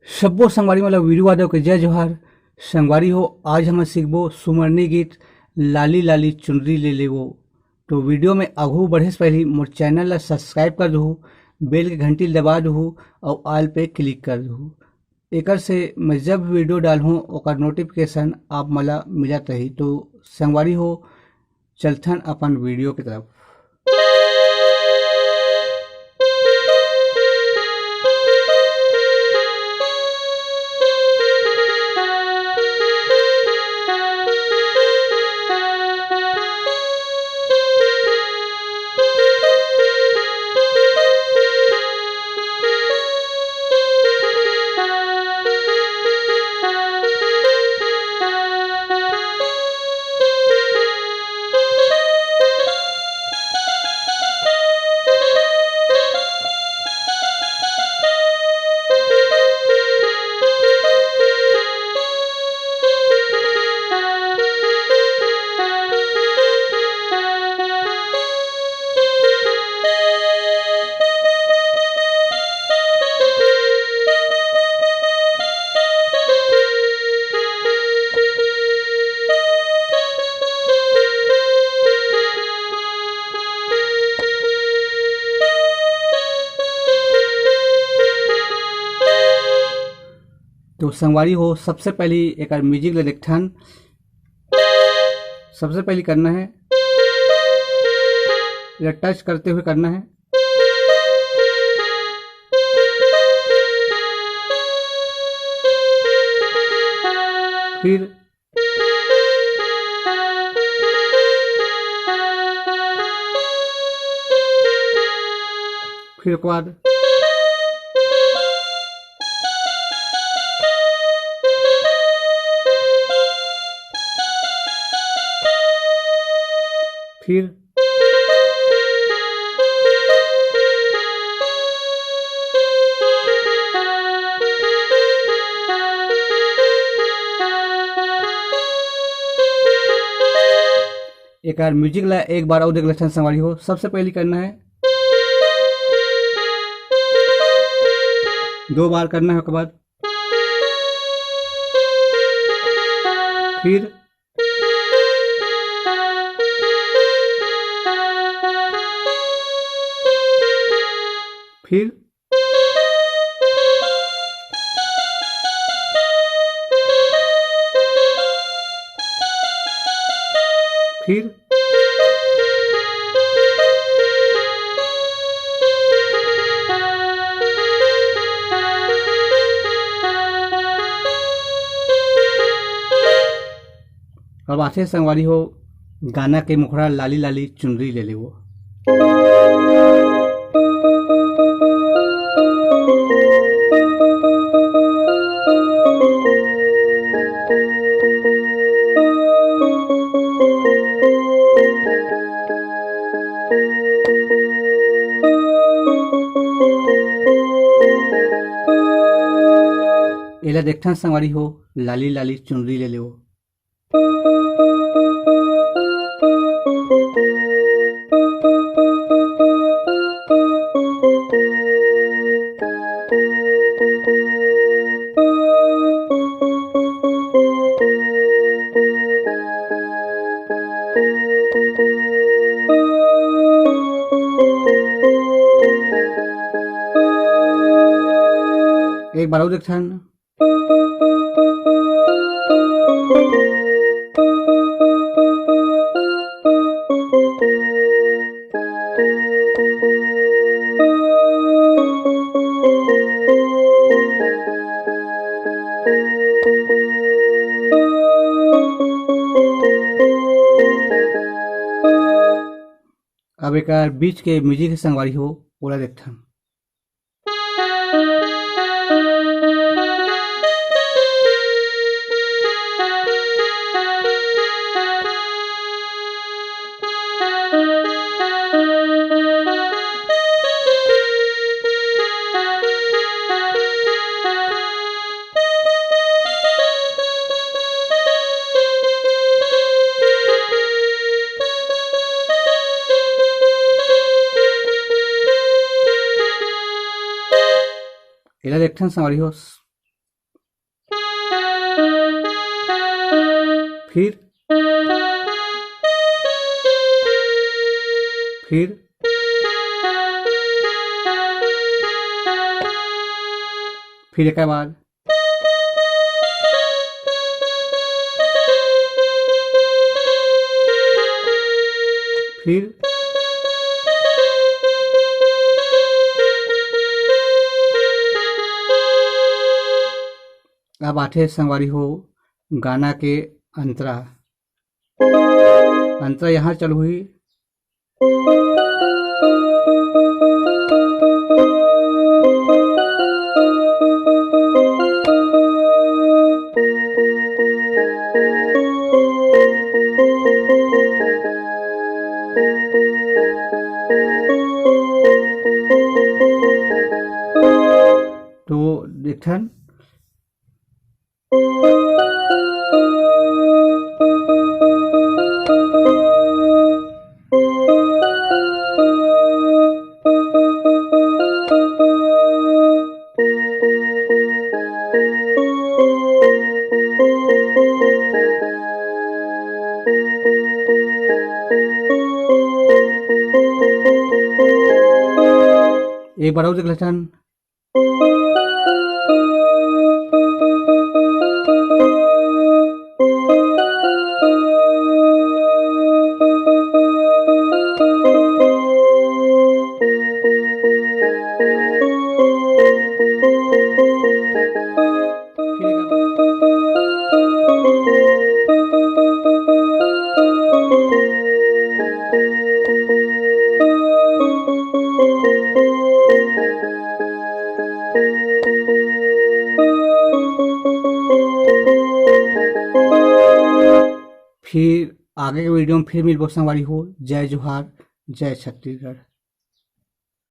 सब्बो संगवारी मतलब वीरू यादव के जय जोहार। संगवारी हो आज हम सीखबो सुमरनी गीत लाली लाली चुनरी ले लेवो। तो वीडियो में आघू बढ़े से पहले मोर चैनल ला सब्सक्राइब कर दहू, बेल के घंटी दबा दहू और ऑल पे क्लिक कर दहू। एकर से मैं जब वीडियो डालूँ ओकर नोटिफिकेशन आप मला मिलत रही। तो संगवारी हो चलथन अपन वीडियो की तरफ। तो संगवारी हो सबसे पहले एक म्यूजिक ले देखथन। सबसे पहले करना है या टच करते हुए करना है। फिर फिर उसके बाद फिर एक म्यूजिक ला एक बार और देख लेते हैं संगवारी हो। सबसे पहले करना है 2 बार करना है। उसके बाद फिर फिर फिर अब आते संगवारी हो गाना के मुखड़ा लाली लाली चुनरी ले ले वो। एला देखथन संगवारी हो लाली लाली चुनरी ले ले वो। एक बार और देखथन। अब एक बीच के म्यूजिक संगवारी हो ओला देखथन। एला देखथन संगवारी हो फिर फिर फिर एक बार फिर अब आठे संगवारी हो गाना के अंतरा अंतरा यहाँ चालू हुई, तो देखन एक बार और देख लेथन, फिर आगे के वीडियो में फिर मिलबो संगवारी हो। जय जोहार, जय छत्तीसगढ़।